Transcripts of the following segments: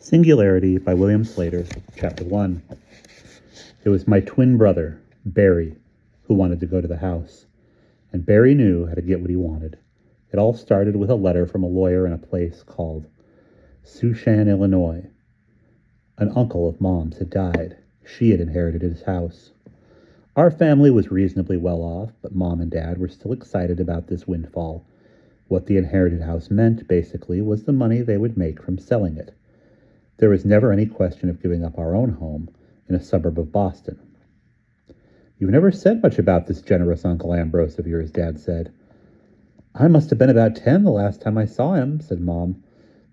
Singularity by William Sleator, Chapter 1. It was my twin brother, Barry, who wanted to go to the house, and Barry knew how to get what he wanted. It all started with a letter from a lawyer in a place called Saugeen, Illinois. An uncle of Mom's had died. She had inherited his house. Our family was reasonably well off, but Mom and Dad were still excited about this windfall. What the inherited house meant, basically, was the money they would make from selling it. There was never any question of giving up our own home in a suburb of Boston. "You've never said much about this generous Uncle Ambrose of yours," Dad said. "I must have been about 10 the last time I saw him," said Mom.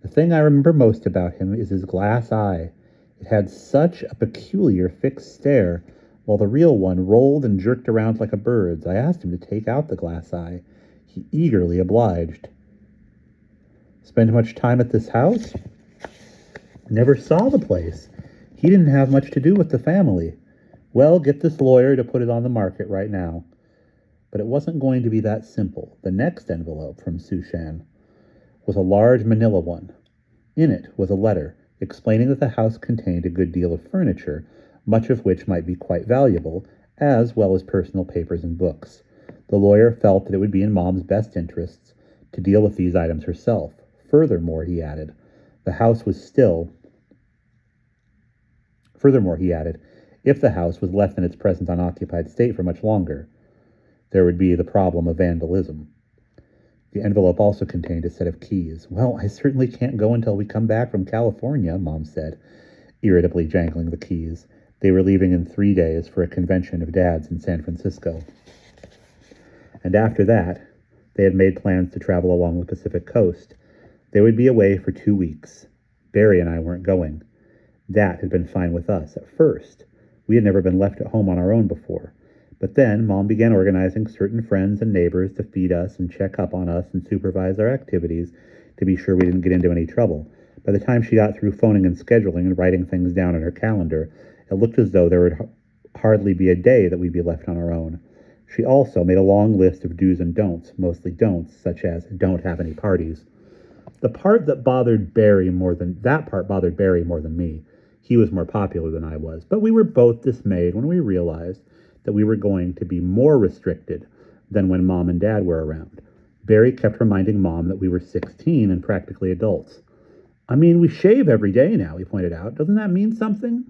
"The thing I remember most about him is his glass eye. It had such a peculiar fixed stare, while the real one rolled and jerked around like a bird's. I asked him to take out the glass eye. He eagerly obliged." "Spend much time at this house?" "Never saw the place. He didn't have much to do with the family." "Well, get this lawyer to put it on the market right now." But it wasn't going to be that simple. The next envelope from Saugeen was a large manila one. In it was a letter explaining that the house contained a good deal of furniture, much of which might be quite valuable, as well as personal papers and books. The lawyer felt that it would be in Mom's best interests to deal with these items herself. Furthermore, he added, if the house was left in its present unoccupied state for much longer, there would be the problem of vandalism. The envelope also contained a set of keys. "Well, I certainly can't go until we come back from California," Mom said, irritably jangling the keys. They were leaving in 3 days for a convention of dads in San Francisco. And after that, they had made plans to travel along the Pacific coast. They would be away for 2 weeks. Barry and I weren't going. That had been fine with us at first. We had never been left at home on our own before. But then Mom began organizing certain friends and neighbors to feed us and check up on us and supervise our activities to be sure we didn't get into any trouble. By the time she got through phoning and scheduling and writing things down in her calendar, it looked as though there would hardly be a day that we'd be left on our own. She also made a long list of do's and don'ts, mostly don'ts, such as don't have any parties. That part bothered Barry more than me. He was more popular than I was, but we were both dismayed when we realized that we were going to be more restricted than when Mom and Dad were around. Barry kept reminding Mom that we were 16 and practically adults. "I mean, we shave every day now," he pointed out. "Doesn't that mean something?"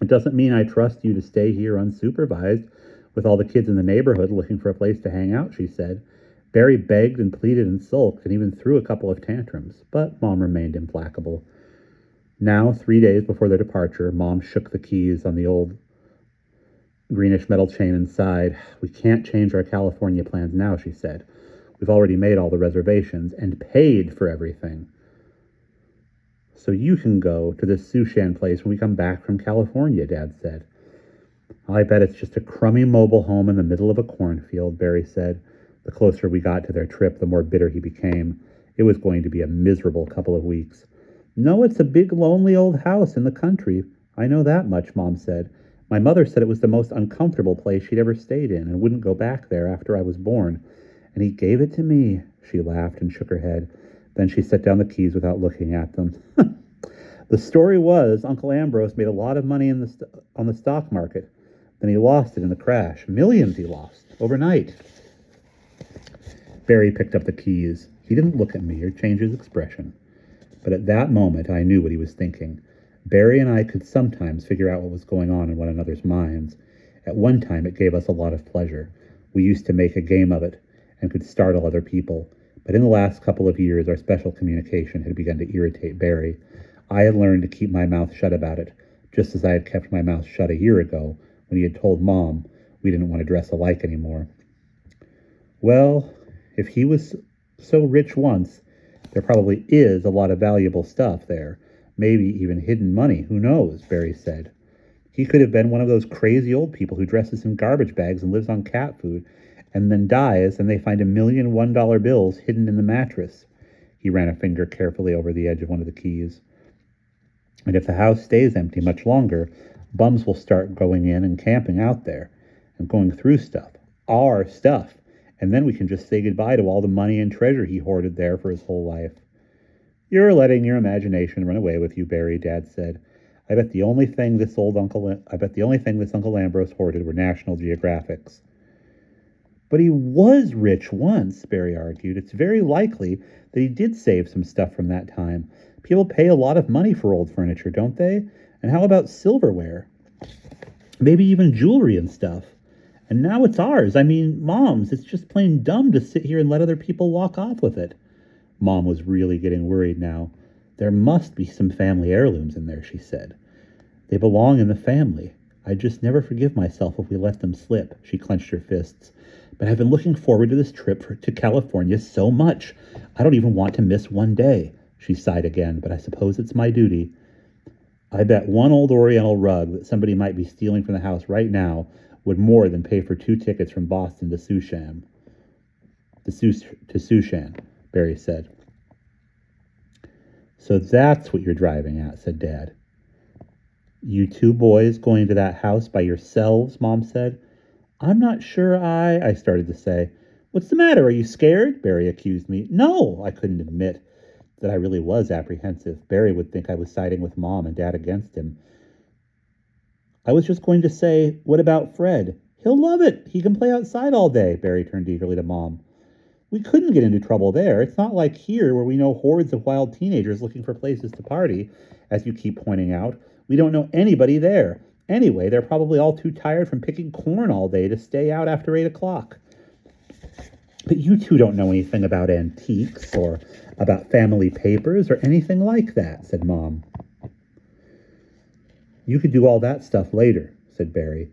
"It doesn't mean I trust you to stay here unsupervised with all the kids in the neighborhood looking for a place to hang out," she said. Barry begged and pleaded and sulked and even threw a couple of tantrums, but Mom remained implacable. Now, 3 days before their departure, Mom shook the keys on the old greenish metal chain and sighed. "We can't change our California plans now," she said. "We've already made all the reservations and paid for everything. So you can go to this Saugeen place when we come back from California," Dad said. "I bet it's just a crummy mobile home in the middle of a cornfield," Barry said. The closer we got to their trip, the more bitter he became. It was going to be a miserable couple of weeks. "No, it's a big, lonely old house in the country. I know that much," Mom said. "My mother said it was the most uncomfortable place she'd ever stayed in and wouldn't go back there after I was born. And he gave it to me." She laughed and shook her head. Then she set down the keys without looking at them. "The story was Uncle Ambrose made a lot of money on the stock market. Then he lost it in the crash. Millions he lost overnight." Barry picked up the keys. He didn't look at me or change his expression. But at that moment, I knew what he was thinking. Barry and I could sometimes figure out what was going on in one another's minds. At one time, it gave us a lot of pleasure. We used to make a game of it and could startle other people. But in the last couple of years, our special communication had begun to irritate Barry. I had learned to keep my mouth shut about it, just as I had kept my mouth shut a year ago when he had told Mom we didn't want to dress alike anymore. "Well, if he was so rich once, there probably is a lot of valuable stuff there. Maybe even hidden money. Who knows?" Barry said. "He could have been one of those crazy old people who dresses in garbage bags and lives on cat food and then dies and they find $1 million $1 bills hidden in the mattress." He ran a finger carefully over the edge of one of the keys. "And if the house stays empty much longer, bums will start going in and camping out there and going through stuff. Our stuff. And then we can just say goodbye to all the money and treasure he hoarded there for his whole life." You're letting your imagination run away with you, Barry, Dad said. I bet the only thing this Uncle Ambrose hoarded were National Geographics. But he was rich once, Barry argued. It's very likely that he did save some stuff from that time. People pay a lot of money for old furniture, don't they? And how about silverware? Maybe even jewelry and stuff. And now it's ours. I mean, Mom's. It's just plain dumb to sit here and let other people walk off with it. Mom was really getting worried now. There must be some family heirlooms in there, she said. They belong in the family. I'd just never forgive myself if we let them slip. She clenched her fists. But I've been looking forward to this trip to California so much. I don't even want to miss one day. She sighed again, but I suppose it's my duty. I bet one old Oriental rug that somebody might be stealing from the house right now would more than pay for 2 tickets from Boston to Sushan. To Sushan, Barry said. So that's what you're driving at, said Dad. You 2 boys going to that house by yourselves, Mom said. I'm not sure I started to say. What's the matter? Are you scared? Barry accused me. No, I couldn't admit that I really was apprehensive. Barry would think I was siding with Mom and Dad against him. I was just going to say, what about Fred? He'll love it. He can play outside all day. Barry turned eagerly to Mom. We couldn't get into trouble there. It's not like here where we know hordes of wild teenagers looking for places to party, as you keep pointing out. We don't know anybody there. Anyway, they're probably all too tired from picking corn all day to stay out after 8 o'clock. But you 2 don't know anything about antiques or about family papers or anything like that, said Mom. You could do all that stuff later, said Barry.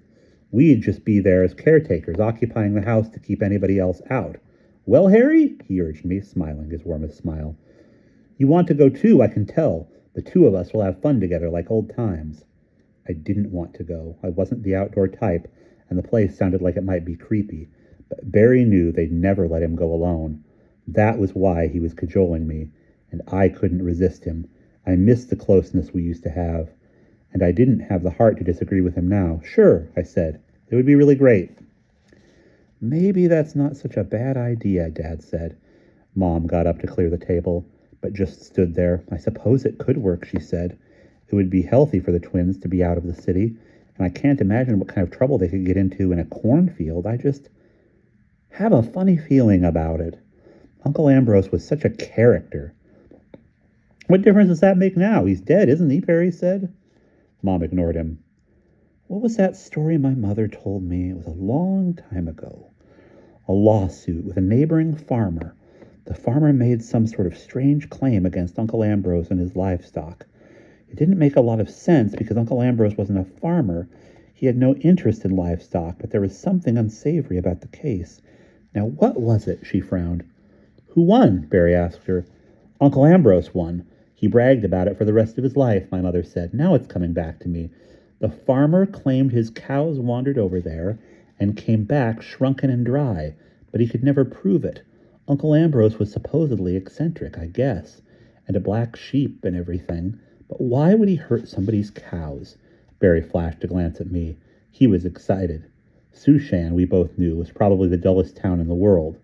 We'd just be there as caretakers, occupying the house to keep anybody else out. Well, Harry, he urged me, smiling his warmest smile. You want to go too, I can tell. The 2 of us will have fun together like old times. I didn't want to go. I wasn't the outdoor type, and the place sounded like it might be creepy. But Barry knew they'd never let him go alone. That was why he was cajoling me, and I couldn't resist him. I missed the closeness we used to have, and I didn't have the heart to disagree with him now. Sure, I said. It would be really great. Maybe that's not such a bad idea, Dad said. Mom got up to clear the table, but just stood there. I suppose it could work, she said. It would be healthy for the twins to be out of the city, and I can't imagine what kind of trouble they could get into in a cornfield. I just have a funny feeling about it. Uncle Ambrose was such a character. What difference does that make now? He's dead, isn't he? Perry said. Mom ignored him. What was that story my mother told me? It was a long time ago. A lawsuit with a neighboring farmer. The farmer made some sort of strange claim against Uncle Ambrose and his livestock. It didn't make a lot of sense because Uncle Ambrose wasn't a farmer. He had no interest in livestock, but there was something unsavory about the case. Now, what was it? She frowned. Who won? Barry asked her. Uncle Ambrose won. He bragged about it for the rest of his life, my mother said. Now it's coming back to me. The farmer claimed his cows wandered over there and came back shrunken and dry, but he could never prove it. Uncle Ambrose was supposedly eccentric, I guess, and a black sheep and everything. But why would he hurt somebody's cows? Barry flashed a glance at me. He was excited. Sushan, we both knew, was probably the dullest town in the world.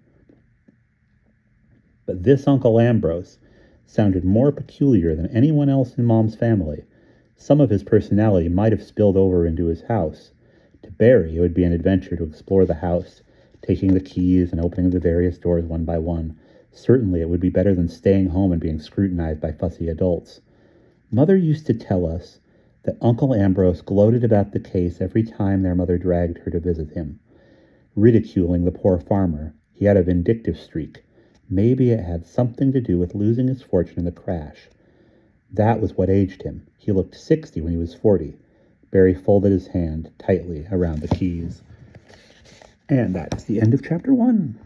But this Uncle Ambrose sounded more peculiar than anyone else in Mom's family. Some of his personality might have spilled over into his house. To Barry, it would be an adventure to explore the house, taking the keys and opening the various doors one by one. Certainly it would be better than staying home and being scrutinized by fussy adults. Mother used to tell us that Uncle Ambrose gloated about the case every time their mother dragged her to visit him, ridiculing the poor farmer. He had a vindictive streak. Maybe it had something to do with losing his fortune in the crash. That was what aged him. He looked 60 when he was 40. Barry folded his hand tightly around the keys. And that is the end of chapter 1.